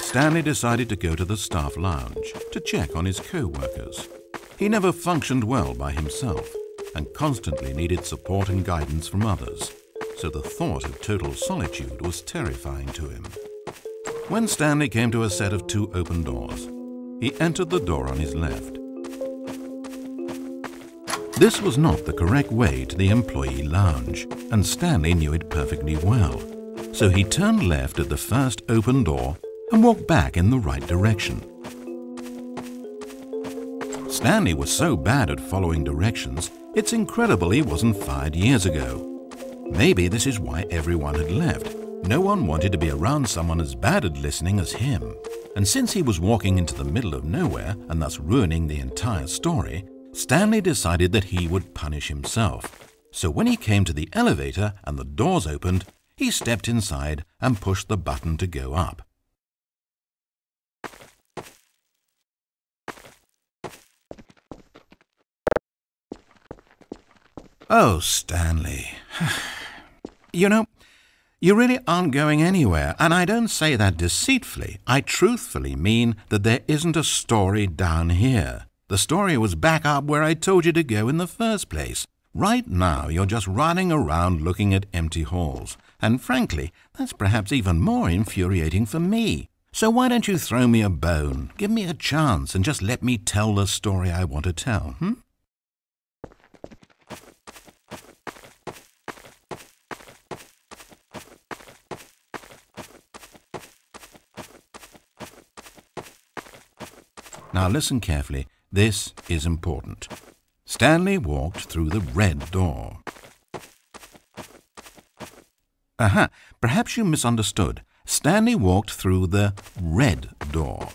Stanley decided to go to the staff lounge to check on his co-workers. He never functioned well by himself and constantly needed support and guidance from others, so the thought of total solitude was terrifying to him. When Stanley came to a set of 2 open doors, he entered the door on his left. This was not the correct way to the employee lounge, and Stanley knew it perfectly well. So he turned left at the first open door and walked back in the right direction. Stanley was so bad at following directions, it's incredible he wasn't fired years ago. Maybe this is why everyone had left. No one wanted to be around someone as bad at listening as him. And since he was walking into the middle of nowhere and thus ruining the entire story, Stanley decided that he would punish himself. So when he came to the elevator and the doors opened, he stepped inside and pushed the button to go up. Oh, Stanley. You know, you really aren't going anywhere, and I don't say that deceitfully. I truthfully mean that there isn't a story down here. The story was back up where I told you to go in the first place. Right now, you're just running around looking at empty halls. And frankly, that's perhaps even more infuriating for me. So why don't you throw me a bone, give me a chance, and just let me tell the story I want to tell, Now listen carefully. This is important. Stanley walked through the red door. Perhaps you misunderstood. Stanley walked through the red door.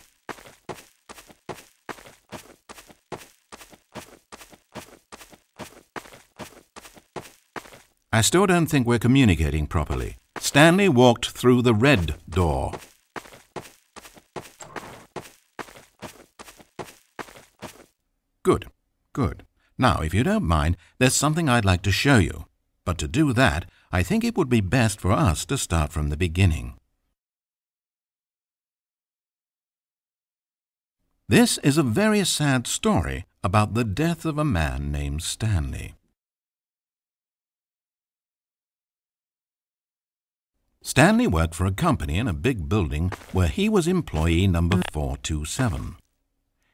I still don't think we're communicating properly. Stanley walked through the red door. Good, good. Now, if you don't mind, there's something I'd like to show you. But to do that, I think it would be best for us to start from the beginning. This is a very sad story about the death of a man named Stanley. Stanley worked for a company in a big building where he was employee number 427.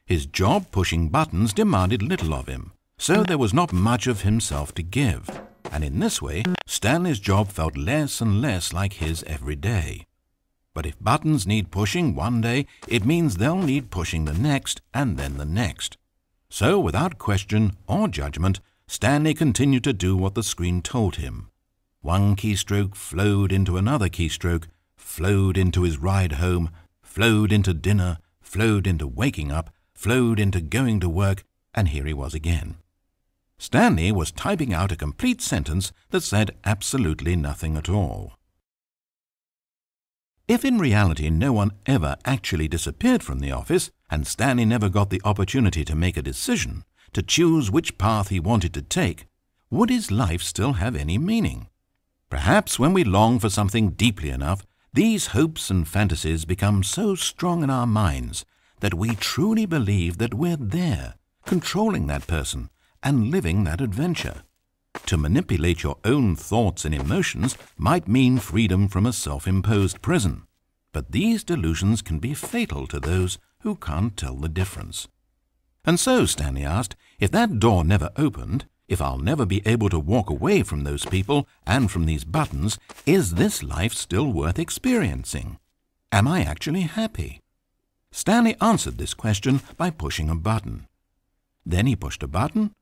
His job pushing buttons demanded little of him, so there was not much of himself to give, and in this way, Stanley's job felt less and less like his every day. But if buttons need pushing one day, it means they'll need pushing the next and then the next. So, without question or judgment, Stanley continued to do what the screen told him. One keystroke flowed into another keystroke, flowed into his ride home, flowed into dinner, flowed into waking up, flowed into going to work, and here he was again. Stanley was typing out a complete sentence that said absolutely nothing at all. If in reality no one ever actually disappeared from the office, and Stanley never got the opportunity to make a decision, to choose which path he wanted to take, would his life still have any meaning? Perhaps when we long for something deeply enough, these hopes and fantasies become so strong in our minds that we truly believe that we're there, controlling that person and living that adventure. To manipulate your own thoughts and emotions might mean freedom from a self-imposed prison, but these delusions can be fatal to those who can't tell the difference. And so, Stanley asked, if that door never opened, if I'll never be able to walk away from those people and from these buttons, is this life still worth experiencing? Am I actually happy? Stanley answered this question by pushing a button. Then he pushed a button,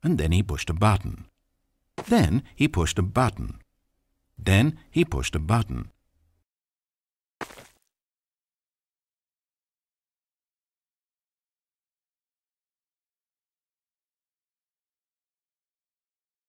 and then he pushed a button. Then he pushed a button. Then he pushed a button.